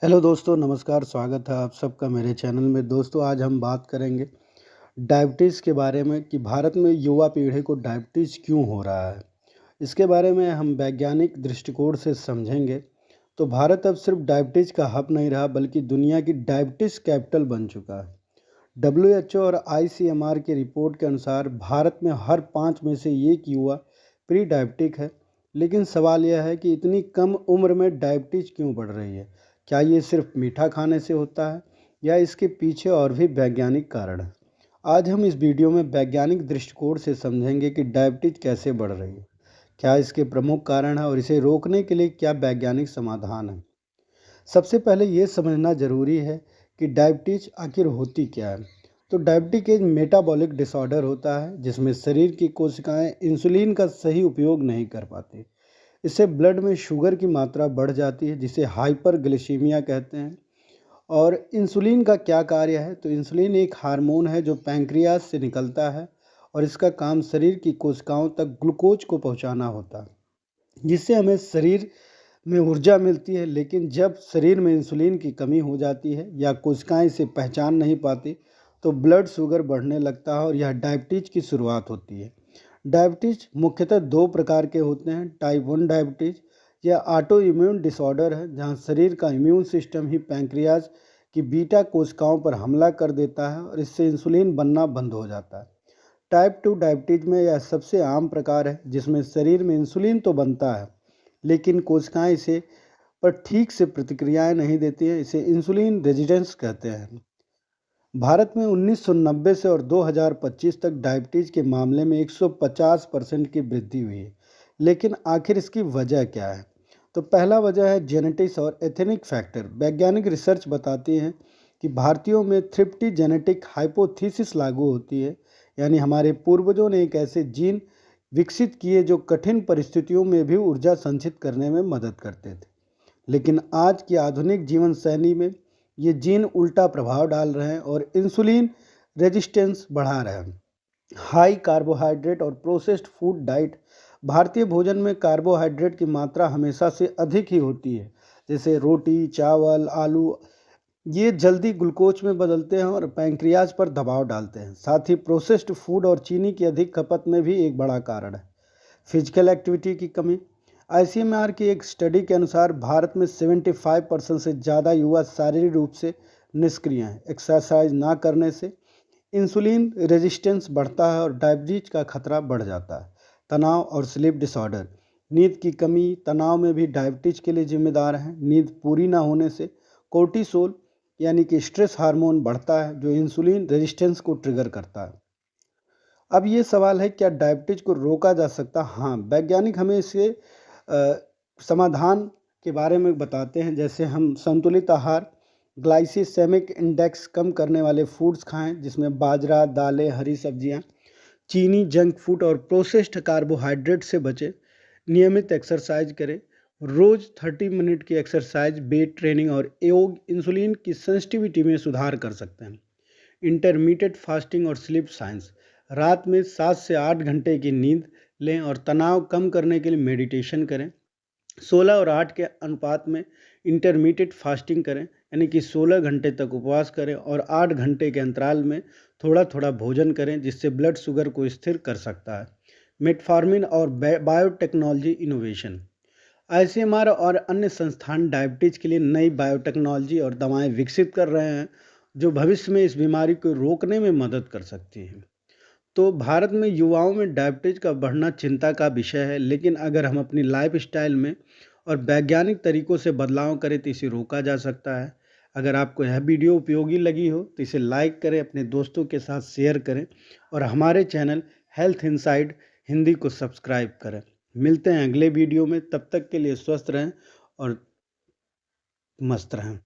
Hello दोस्तों, नमस्कार। स्वागत है आप सबका मेरे चैनल में। दोस्तों, आज हम बात करेंगे डायबिटीज़ के बारे में कि भारत में युवा पीढ़ी को डायबिटीज़ क्यों हो रहा है। इसके बारे में हम वैज्ञानिक दृष्टिकोण से समझेंगे। तो भारत अब सिर्फ डायबिटीज़ का हब नहीं रहा, बल्कि दुनिया की डायबिटीज़ कैपिटल बन चुका है। डब्ल्यूएचओ और आईसीएमआर की रिपोर्ट के अनुसार भारत में हर 5 में से एक युवा प्री डायबिटिक है। लेकिन सवाल यह है कि इतनी कम उम्र में डायबिटीज़ क्यों बढ़ रही है। क्या ये सिर्फ मीठा खाने से होता है या इसके पीछे और भी वैज्ञानिक कारण हैं। आज हम इस वीडियो में वैज्ञानिक दृष्टिकोण से समझेंगे कि डायबिटीज़ कैसे बढ़ रही है, क्या इसके प्रमुख कारण हैं और इसे रोकने के लिए क्या वैज्ञानिक समाधान है। सबसे पहले ये समझना ज़रूरी है कि डायबिटीज़ आखिर होती क्या है। तो डायबिटिक एक मेटाबॉलिक डिसऑर्डर होता है जिसमें शरीर की कोशिकाएं इंसुलिन का सही उपयोग नहीं कर पाती। इससे ब्लड में शुगर की मात्रा बढ़ जाती है, जिसे हाइपरग्लिसीमिया कहते हैं। और इंसुलिन का क्या कार्य है, तो इंसुलिन एक हार्मोन है जो पैंक्रियाज से निकलता है और इसका काम शरीर की कोशिकाओं तक ग्लूकोज को पहुंचाना होता है, जिससे हमें शरीर में ऊर्जा मिलती है। लेकिन जब शरीर में इंसुलिन की कमी हो जाती है या कोशिकाएं इसे पहचान नहीं पाती, तो ब्लड शुगर बढ़ने लगता है और यह डायबिटीज़ की शुरुआत होती है। डायबिटीज़ मुख्यतः दो प्रकार के होते हैं। टाइप 1 डायबिटीज़ यह ऑटो इम्यून डिसऑर्डर है, जहां शरीर का इम्यून सिस्टम ही पैंक्रियाज की बीटा कोशिकाओं पर हमला कर देता है और इससे इंसुलिन बनना बंद हो जाता है। टाइप 2 डायबिटीज़ में यह सबसे आम प्रकार है, जिसमें शरीर में इंसुलिन तो बनता है लेकिन कोशिकाएं इसे पर ठीक से प्रतिक्रियाएं नहीं देती हैं। इसे इंसुलिन रेजिस्टेंस कहते हैं। भारत में 1990 से और 2025 तक डायबिटीज़ के मामले में 150% की वृद्धि हुई है। लेकिन आखिर इसकी वजह क्या है। तो पहला वजह है जेनेटिक्स और एथनिक फैक्टर। वैज्ञानिक रिसर्च बताती है कि भारतीयों में थ्रिप्टी जेनेटिक हाइपोथीसिस लागू होती है, यानी हमारे पूर्वजों ने एक ऐसे जीन विकसित किए जो कठिन परिस्थितियों में भी ऊर्जा संचित करने में मदद करते थे। लेकिन आज की आधुनिक जीवन शैली में ये जीन उल्टा प्रभाव डाल रहे हैं और इंसुलिन रेजिस्टेंस बढ़ा रहे हैं। हाई कार्बोहाइड्रेट और प्रोसेस्ड फूड डाइट। भारतीय भोजन में कार्बोहाइड्रेट की मात्रा हमेशा से अधिक ही होती है, जैसे रोटी, चावल, आलू। ये जल्दी ग्लूकोज में बदलते हैं और पैंक्रियाज पर दबाव डालते हैं। साथ ही प्रोसेस्ड फूड और चीनी की अधिक खपत में भी एक बड़ा कारण है। फिजिकल एक्टिविटी की कमी। आईसीएमआर की एक स्टडी के अनुसार भारत में 75% से ज़्यादा युवा शारीरिक रूप से निष्क्रिय हैं। एक्सरसाइज ना करने से इंसुलिन रेजिस्टेंस बढ़ता है और डायबिटीज का खतरा बढ़ जाता है। तनाव और स्लीप डिसऑर्डर। नींद की कमी तनाव में भी डायबिटीज के लिए जिम्मेदार है। नींद पूरी ना होने से कोर्टिसोल यानी कि स्ट्रेस हार्मोन बढ़ता है, जो इंसुलिन रेजिस्टेंस को ट्रिगर करता है। अब ये सवाल है, क्या डायबिटीज को रोका जा सकता। हाँ, वैज्ञानिक हमें इसके समाधान के बारे में बताते हैं। जैसे हम संतुलित आहार, ग्लाइसेमिक इंडेक्स कम करने वाले फूड्स खाएं, जिसमें बाजरा, दालें, हरी सब्जियां, चीनी, जंक फूड और प्रोसेस्ड कार्बोहाइड्रेट से बचें। नियमित एक्सरसाइज करें। रोज़ 30 मिनट की एक्सरसाइज, वेट ट्रेनिंग और योग इंसुलिन की सेंसिटिविटी में सुधार कर सकते हैं। इंटरमीडिएट फास्टिंग और स्लीप साइंस। रात में 7 से 8 घंटे की नींद लें और तनाव कम करने के लिए मेडिटेशन करें। 16 और 8 के अनुपात में इंटरमीडिएट फास्टिंग करें, यानी कि 16 घंटे तक उपवास करें और 8 घंटे के अंतराल में थोड़ा थोड़ा भोजन करें, जिससे ब्लड शुगर को स्थिर कर सकता है। मेटफॉर्मिन और बायोटेक्नोलॉजी इनोवेशन। आईसीएमआर और अन्य संस्थान डायबिटीज के लिए नई बायोटेक्नोलॉजी और दवाएं विकसित कर रहे हैं, जो भविष्य में इस बीमारी को रोकने में मदद कर सकती हैं। तो भारत में युवाओं में डायबिटीज का बढ़ना चिंता का विषय है, लेकिन अगर हम अपनी लाइफस्टाइल में और वैज्ञानिक तरीकों से बदलाव करें तो इसे रोका जा सकता है। अगर आपको यह वीडियो उपयोगी लगी हो तो इसे लाइक करें, अपने दोस्तों के साथ शेयर करें और हमारे चैनल हेल्थ इनसाइड हिंदी को सब्सक्राइब करें। मिलते हैं अगले वीडियो में, तब तक के लिए स्वस्थ रहें और मस्त रहें।